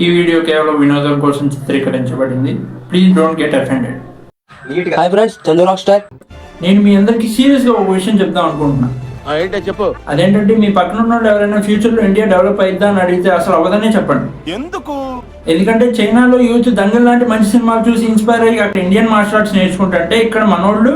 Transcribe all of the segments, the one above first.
ఈ వీడియో కేవలం వినోదం కోసం చిత్రీకరించబడింది. Please don't get offended. Hi friends, Chandu rock star. నేను మీ అందరికి సీరియస్ గా ఒక విషయం చెప్దాం అనుకుంటున్నా. చెప్పు. అదేంటంటే మీ పక్కన ఉన్న వాళ్ళు ఎవరైనా ఫ్యూచర్ లో ఇండియా డెవలప్ అయిద్దా అని అడిగితే అసలు అవదనే చెప్పండి. ఎందుకు? ఎందుకంటే చైనాలో యూత్ దంగల్ లాంటి మంచి సినిమాలు చూసి ఇన్స్పైర్ అయ్యి అక్కడ ఇండియన్ మార్షల్ ఆర్ట్స్ నేర్చుకుంటే ఇక్కడ మనోళ్ళు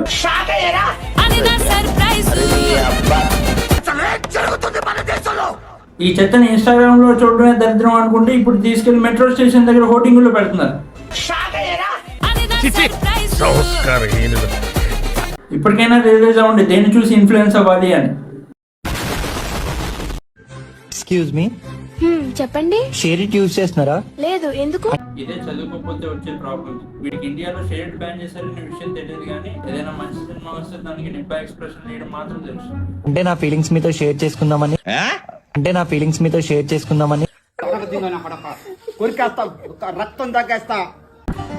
ఈ చెత్తని ఇన్స్టాగ్రామ్ లో చూడడమే దరిద్రం అనుకుంటే ఇప్పుడు తీసుకెళ్లి మెట్రో స్టేషన్ దగ్గర హోర్డింగ్ లో పెడుతున్నారు. ఇప్పటికైనా రియలైజ్ అవ్వండి దేన్ని చూసి ఇన్ఫ్లుయెన్స్ అవ్వాలి అని. ఎక్స్క్యూజ్ మీ, చెప్పండి. షేర్ ఇట్ యూజ్ చేస్తున్నారా? లేదు, ఎందుకు? ఇదే చదువుకోకపోతే వచ్చే ప్రాబ్లం. వీడికి ఇండియాలో షేర్ బ్యాన్ చేశారనే విషయం తెలియదు, కానీ ఏదైనా మంచి సినిమా వస్తే దానికి నిబ్బా ఎక్స్ప్రెషన్ వేయడం మాత్రం తెలుసు. అంటే నా ఫీలింగ్స్ మీతో షేర్ చేసుకుందామని రక్తం తగ్గేస్తా.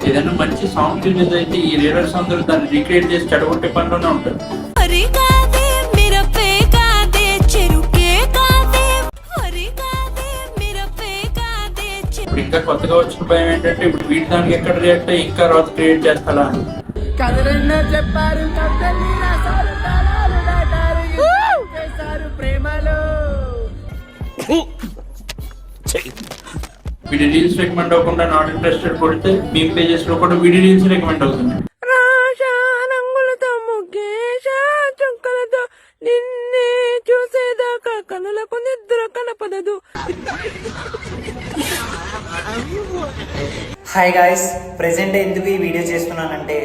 ఏదైనా మంచి సాంగ్ రిలీజ్ అయితే ఈ రీడర్స్ అందరూ దాన్ని రీక్రియేట్ చేసి చెడగొట్టే పనిలోనే ఉంటారు. ఇప్పుడు ఇంకా కొత్తగా వచ్చిన భయం ఏంటంటే ఇప్పుడు వీటి దానికి ఎక్కడ రియాక్ట్ అయ్యి ఇంకా రాత క్రియేట్ చేస్తారా అని. వీడి రీల్స్ రికమెండ్ అవ్వకుండా నాట్ ఇంట్రెస్టెడ్ కొడితే మీమ్ పేజెస్ లో కూడా వీడి రీల్స్ రికమెండ్ అవుతుంది. హాయ్ గాయ్స్, ప్రెసెంట్ ఎందుకు ఈ వీడియో చేస్తున్నానంటే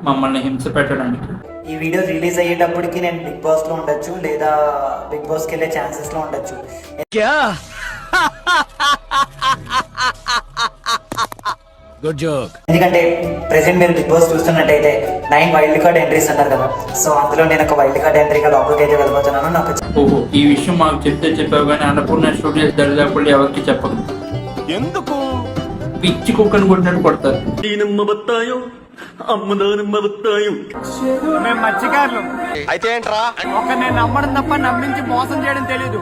మమ్మల్ని హింస పెట్టడానికి. ఈ వీడియో రిలీజ్ అయ్యేటప్పటికి నేను బిగ్ బాస్ లో ఉండొచ్చు, లేదా బిగ్ బాస్ కి వెళ్ళే ఛాన్సెస్ లో ఉండొచ్చు. Good joke. ఎందుకంటే ప్రెసెంట్ మీరు బిగ్ బాస్ చూస్తున్నట్టయితే 9 వైల్డ్ కార్డ్ ఎంట్రీస్ అన్నారు కదా. సో అందులో నేను ఒక వైల్డ్ కార్డ్ ఎంట్రీగా లోపలికి అయితే వెళ్ళిపోతున్నాను. నాకు ఓహో, ఈ విషయం మాకు చెప్తే చెప్పావు, కానీ అన్నపూర్ణ స్టూడియోస్ దరిదాపులు ఎవరికి చెప్పకు. ఎందుకు? పిచ్చి కుక్కను కొట్టినట్టు కొడతారు. మేము మత్స్యకారులు. అయితే ఏంట్రా? ఒక నేను నమ్మడం తప్ప నమ్మించి మోసం చేయడం తెలీదు.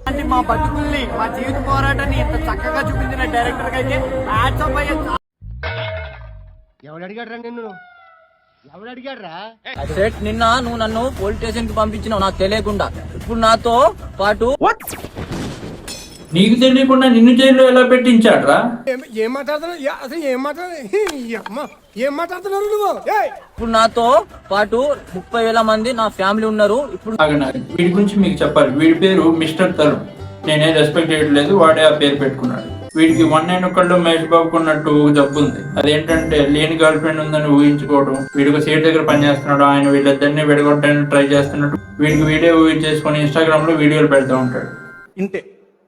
అంటే మా బతుకుల్ని, మా జీవిత పోరాటాన్ని ఇంత చక్కగా చూపించిన డైరెక్టర్ కి అయితే హ్యాట్స్ ఆఫ్ అయ్యా. ఎవడు అడిగాడ్రా నిన్ను? ఎవడు అడిగాడ్రా? నిన్న నువ్వు నన్ను పోలీస్ స్టేషన్ కి పంపించినావు నాకు తెలియకుండా. ఇప్పుడు నాతో పాటు నీకు తెలియకుండా నిన్ను జైల్లో ఎలా పెట్టించాడ్రా? ఏం మాట్లాడుతున్నారు నువ్వు? ఇప్పుడు నాతో పాటు 30,000 మంది నా ఫ్యామిలీ ఉన్నారు. ఇప్పుడు వీడి గురించి మీకు చెప్పాలి. వీడి పేరు మిస్టర్ తరుణ్. నేనే రెస్పెక్ట్ చేయట్లేదు, వాడే ఆ పేరు పెట్టుకున్నాడు. వీడికి 191 మహేష్ బాబుకు ఉన్నట్టు జబ్బు ఉంది. అదేంటంటే లేని గర్ల్ ఫ్రెండ్ ఉందని ఊహించుకోవడం. వీడికి సీట్ దగ్గర పనిచేస్తున్నాడు, ఆయన వీళ్ళిద్దరిని విడగొట్టడానికి ట్రై చేస్తున్నట్టు వీడికి వీడియో ఊహించేసుకొని ఇన్స్టాగ్రామ్ లో వీడియోలు పెడతా ఉంటాడు.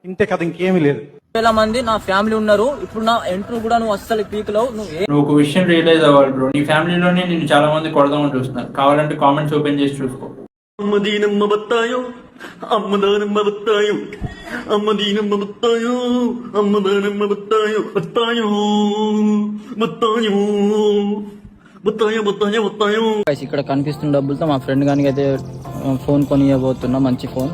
ఇంతే కదా, ఇంకేమీ లేదు. 30,000 మంది నా ఫ్యామిలీ ఉన్నారు. ఇప్పుడు నా ఎంట్రీ కూడా నువ్వు అస్సలు పీక్లో. నువ్వు ఒక విషయం రియలైజ్ అవ్వాలి బ్రో, నీ ఫ్యామిలీలోనే నిన్ను చాలా మంది కొడదామని చూస్తున్నారు. కావాలంటే కామెంట్స్ ఓపెన్ చేసి చూసుకో. ఇక్కడ కనిపిస్తున్న డబ్బులతో మా ఫ్రెండ్ గానికి అయితే ఫోన్ కొనియబోతున్నా, మంచి ఫోన్.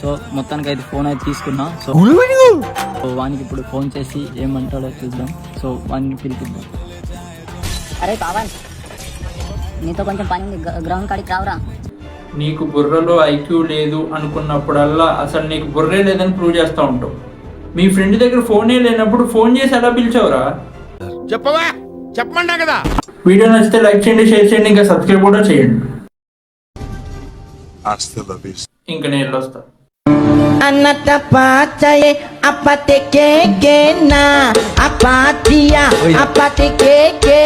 సో మొత్తానికి అయితే ఫోన్ అయితే తీసుకున్నా. సో వానికి ఇప్పుడు ఫోన్ చేసి ఏమంటాడో చూద్దాం. సో వాడిని పిలిపిద్దాం. అరే పవన్, నీతో కొంచెం పని ఉంది, గ్రౌండ్ కాడికి రావురా. నీకు బుర్రలో ఐక్యూ లేదు అనుకున్నప్పుడల్లా అసలు నీకు బుర్రే లేదని ప్రూవ్ చేస్తూ ఉంటావు. మీ ఫ్రెండ్ దగ్గర ఫోనే లేనప్పుడు ఫోన్ చేసి ఎలా పిలిచావురా? చెప్పవా? చెప్పమన్నా కదా. వీడియో నచ్చితే లైక్ చేయండి, షేర్ చేయండి, ఇంకా సబ్స్క్రైబ్ కూడా చేయండి. ఇంకా నేను వెళ్ళొస్తా. Anata pacaye apate keke na apatia apate keke